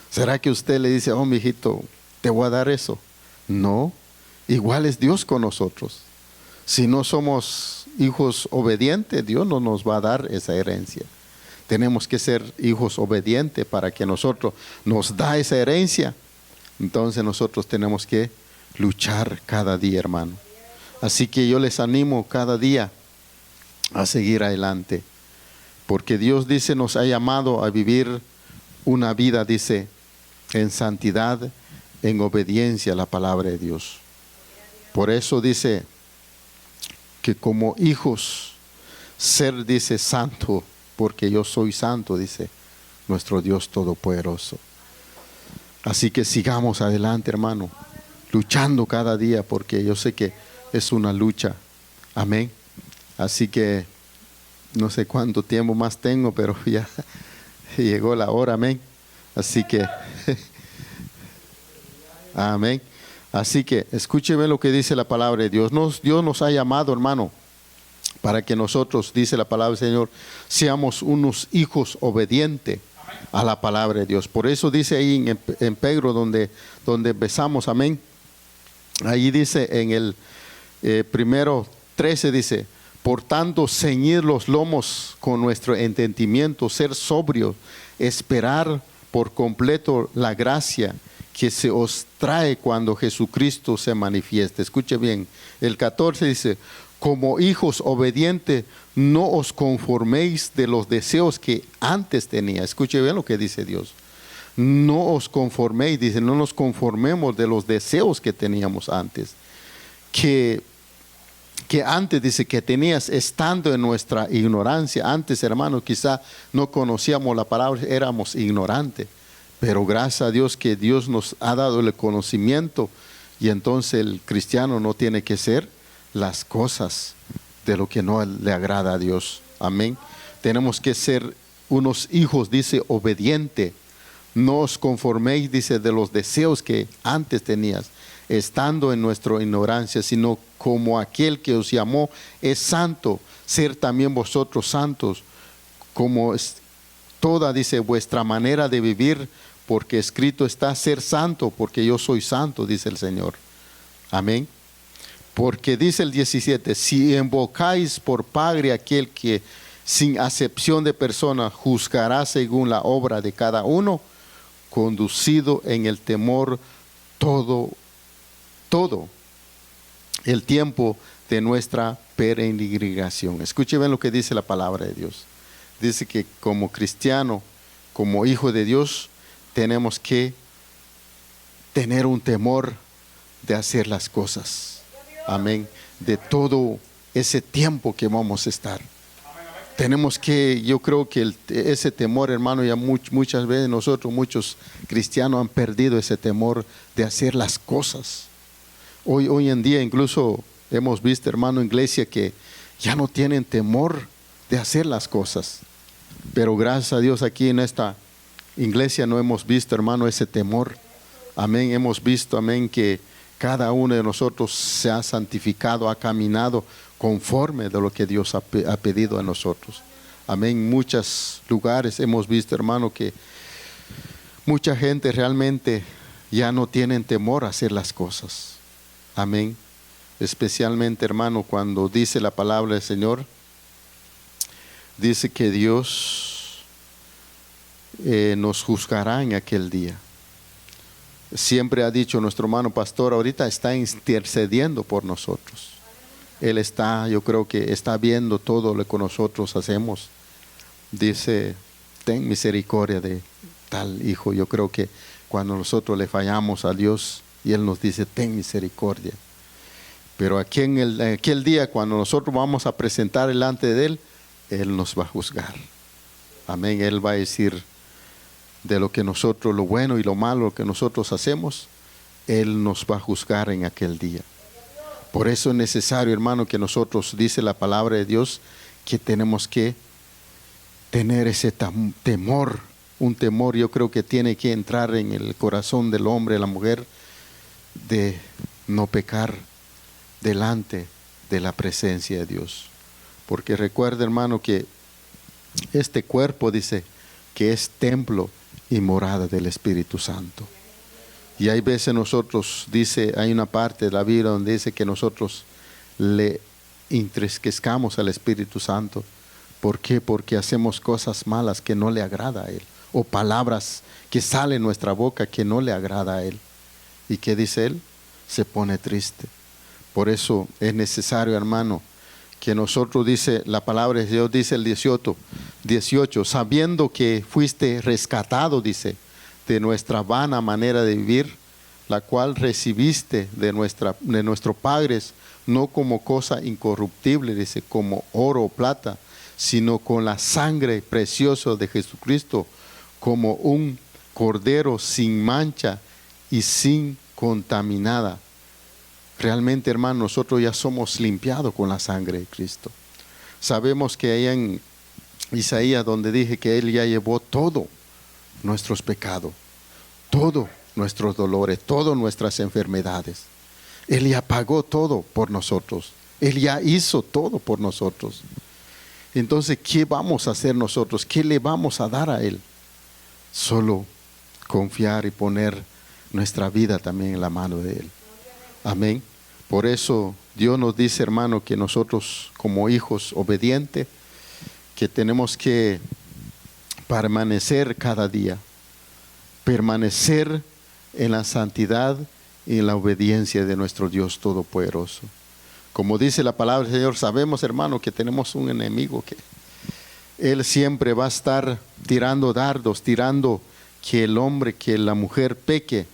¿será que usted le dice, oh, mi hijito, te voy a dar eso? No, igual es Dios con nosotros. Si no somos hijos obedientes, Dios no nos va a dar esa herencia. Tenemos que ser hijos obedientes para que nosotros nos da esa herencia. Entonces nosotros tenemos que luchar cada día, hermano. Así que yo les animo cada día a seguir adelante. Porque Dios dice, nos ha llamado a vivir una vida, dice, en santidad, en obediencia a la palabra de Dios. Por eso dice que como hijos, ser, dice, santo, porque yo soy santo, dice nuestro Dios Todopoderoso. Así que sigamos adelante, hermano, luchando cada día, porque yo sé que es una lucha. Amén. Así que no sé cuánto tiempo más tengo, pero ya llegó la hora. Amén. Así que, amén. Así que escúcheme lo que dice la palabra de Dios. Dios nos ha llamado, hermano, para que nosotros, dice la palabra del Señor, seamos unos hijos obedientes a la palabra de Dios. Por eso dice ahí en Pedro, donde empezamos, amén. Ahí dice en el primero 13, dice: por tanto, ceñid los lomos con nuestro entendimiento, ser sobrios, esperar por completo la gracia que se os trae cuando Jesucristo se manifieste. Escuche bien, el 14 dice: como hijos obedientes, no os conforméis de los deseos que antes tenía. Escuche bien lo que dice Dios. No os conforméis, dice, no nos conformemos de los deseos que teníamos antes. Que antes, dice, que tenías estando en nuestra ignorancia. Antes, hermano, quizá no conocíamos la palabra, éramos ignorantes. Pero gracias a Dios que Dios nos ha dado el conocimiento, y entonces el cristiano no tiene que ser las cosas de lo que no le agrada a Dios. Amén. Tenemos que ser unos hijos, dice, obedientes. No os conforméis, dice, de los deseos que antes tenías, estando en nuestra ignorancia, sino como aquel que os llamó es santo, ser también vosotros santos, como es toda, dice, vuestra manera de vivir, porque escrito está: ser santo, porque yo soy santo, dice el Señor. Amén. Porque dice el 17: si invocáis por Padre aquel que sin acepción de persona juzgará según la obra de cada uno, conducido en el temor todo el tiempo de nuestra peregrinación. Escuchen bien lo que dice la palabra de Dios. Dice que como cristiano, como hijo de Dios, tenemos que tener un temor de hacer las cosas. Amén. De todo ese tiempo que vamos a estar. Tenemos que, yo creo que ese temor, hermano, ya muchas veces muchos cristianos han perdido ese temor de hacer las cosas. Hoy en día incluso hemos visto, hermano, en iglesia que ya no tienen temor de hacer las cosas. Pero gracias a Dios aquí en esta iglesia no hemos visto, hermano, ese temor. Amén. Hemos visto, amén, que cada uno de nosotros se ha santificado, ha caminado conforme de lo que Dios ha pedido a nosotros. Amén. En muchos lugares hemos visto, hermano, que mucha gente realmente ya no tienen temor a hacer las cosas. Amén. Especialmente, hermano, cuando dice la palabra del Señor, dice que Dios nos juzgará en aquel día. Siempre ha dicho nuestro hermano pastor, ahorita está intercediendo por nosotros. Él está, yo creo que está viendo todo lo que nosotros hacemos. Dice: ten misericordia de tal hijo. Yo creo que cuando nosotros le fallamos a Dios, y Él nos dice: ten misericordia. Pero aquí en aquel día, cuando nosotros vamos a presentar delante de Él, Él nos va a juzgar. Amén. Él va a decir de lo que nosotros, lo bueno y lo malo que nosotros hacemos, Él nos va a juzgar en aquel día. Por eso es necesario, hermano, que nosotros, dice la palabra de Dios, que tenemos que tener ese temor. Un temor, yo creo que tiene que entrar en el corazón del hombre, de la mujer, de no pecar delante de la presencia de Dios. Porque recuerda, hermano, que este cuerpo, dice, que es templo y morada del Espíritu Santo. Y hay veces nosotros, dice, hay una parte de la Biblia donde dice que nosotros le entristezcamos al Espíritu Santo. ¿Por qué? Porque hacemos cosas malas que no le agrada a Él, o palabras que salen de nuestra boca que no le agrada a Él. ¿Y qué dice Él? Se pone triste. Por eso es necesario, hermano, que nosotros, dice la palabra de Dios, dice el 18, sabiendo que fuiste rescatado, dice, de nuestra vana manera de vivir, la cual recibiste de nuestros padres, no como cosa incorruptible, dice, como oro o plata, sino con la sangre preciosa de Jesucristo, como un cordero sin mancha y sin contaminada. realmente, hermano, nosotros ya somos limpiados con la sangre de Cristo. Sabemos que allá en Isaías, donde dije que Él ya llevó todo nuestros pecados, todo nuestros dolores, todas nuestras enfermedades. Él ya pagó todo por nosotros. Él ya hizo todo por nosotros. Entonces, ¿qué vamos a hacer nosotros? ¿Qué le vamos a dar a Él? Solo confiar y poner nuestra vida también en la mano de Él. Amén. Por eso Dios nos dice, hermano, que nosotros como hijos obedientes, que tenemos que permanecer cada día, permanecer en la santidad y en la obediencia de nuestro Dios Todopoderoso. Como dice la palabra del Señor, sabemos, hermano, que tenemos un enemigo que Él siempre va a estar tirando dardos, tirando que el hombre, que la mujer peque.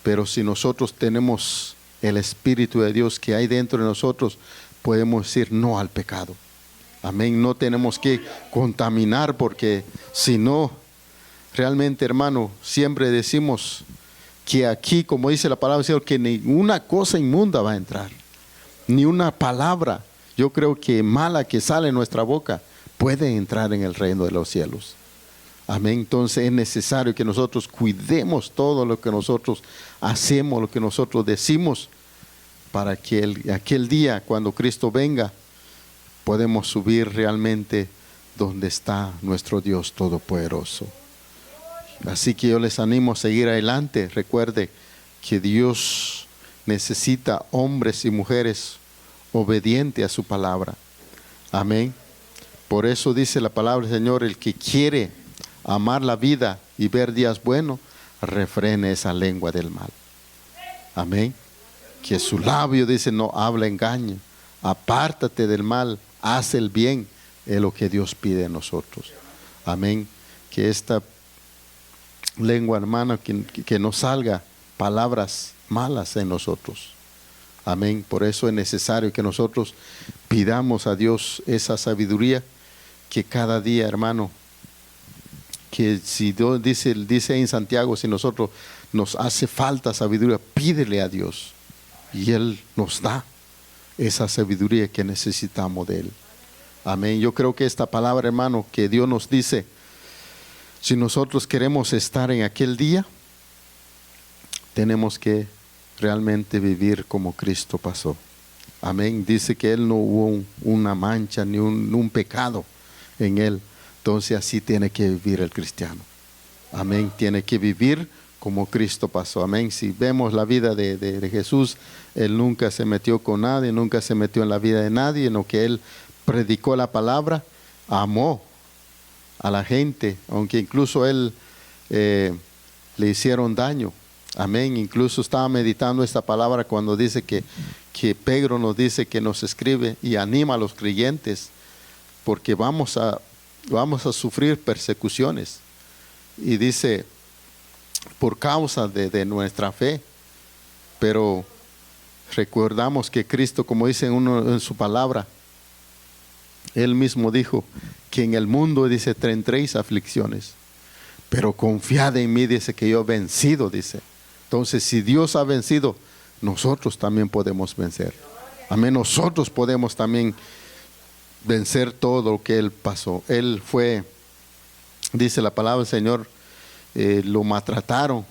Pero si nosotros tenemos el Espíritu de Dios que hay dentro de nosotros, podemos decir no al pecado. Amén. No tenemos que contaminar, porque si no, realmente, hermano, siempre decimos que aquí, como dice la palabra del Señor, que ninguna cosa inmunda va a entrar. Ni una palabra, yo creo que mala que sale en nuestra boca, puede entrar en el reino de los cielos. Amén. Entonces es necesario que nosotros cuidemos todo lo que nosotros hacemos, lo que nosotros decimos, para que aquel día, cuando Cristo venga, podemos subir realmente donde está nuestro Dios Todopoderoso. Así que yo les animo a seguir adelante. Recuerde que Dios necesita hombres y mujeres obedientes a su palabra. Amén. Por eso dice la palabra del Señor, el que quiere amar la vida y ver días buenos, refrene esa lengua del mal. Amén. Que su labio, dice, no habla engaño. Apártate del mal, haz el bien, es lo que Dios pide de nosotros. Amén. Que esta lengua, hermana, que no salga palabras malas en nosotros. Amén. Por eso es necesario que nosotros pidamos a Dios esa sabiduría, que cada día, hermano, que si Dios dice en Santiago, si nosotros nos hace falta sabiduría, pídele a Dios y Él nos da esa sabiduría que necesitamos de Él. Amén. Yo creo que esta palabra, hermano, que Dios nos dice, si nosotros queremos estar en aquel día, tenemos que realmente vivir como Cristo pasó. Amén. Dice que Él no hubo una mancha ni un pecado en Él. Entonces así tiene que vivir el cristiano. Amén. Tiene que vivir como Cristo pasó. Amén. Si vemos la vida de Jesús, Él nunca se metió con nadie, nunca se metió en la vida de nadie, en lo que Él predicó la palabra, amó a la gente, aunque incluso Él le hicieron daño. Amén. Incluso estaba meditando esta palabra cuando dice que Pedro nos dice, que nos escribe y anima a los creyentes, porque vamos a sufrir persecuciones. Y dice, por causa de nuestra fe. Pero recordamos que Cristo, como dice en su palabra, Él mismo dijo que en el mundo, dice, tendréis aflicciones, pero confiad en mí, dice, que yo he vencido, dice. Entonces, si Dios ha vencido, nosotros también podemos vencer. Amén. Nosotros podemos también vencer todo lo que Él pasó. Él fue, dice la palabra del Señor, lo maltrataron,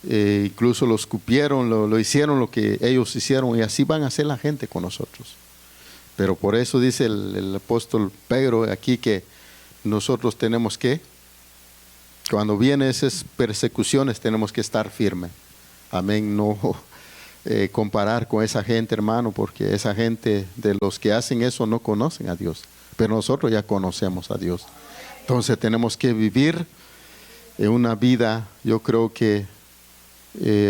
incluso lo escupieron, lo hicieron lo que ellos hicieron, y así van a hacer la gente con nosotros. Pero por eso dice el apóstol Pedro aquí, que nosotros tenemos que, cuando vienen esas persecuciones, tenemos que estar firmes. Amén. No comparar con esa gente, hermano, porque esa gente, de los que hacen eso, no conocen a Dios. Pero nosotros ya conocemos a Dios. Entonces tenemos que vivir una vida, yo creo que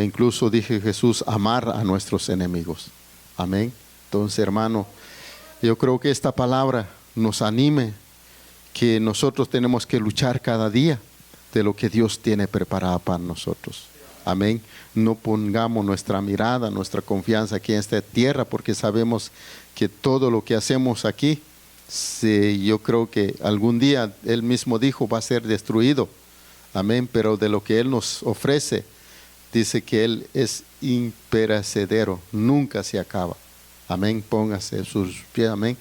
incluso dije Jesús, amar a nuestros enemigos. Amén. Entonces, hermano, yo creo que esta palabra nos anime, que nosotros tenemos que luchar cada día de lo que Dios tiene preparado para nosotros. Amén. No pongamos nuestra mirada, nuestra confianza aquí en esta tierra, porque sabemos que todo lo que hacemos aquí, yo creo que algún día Él mismo dijo, va a ser destruido. Amén. Pero de lo que Él nos ofrece, dice que Él es imperecedero, nunca se acaba. Amén. Póngase sus pies, amén.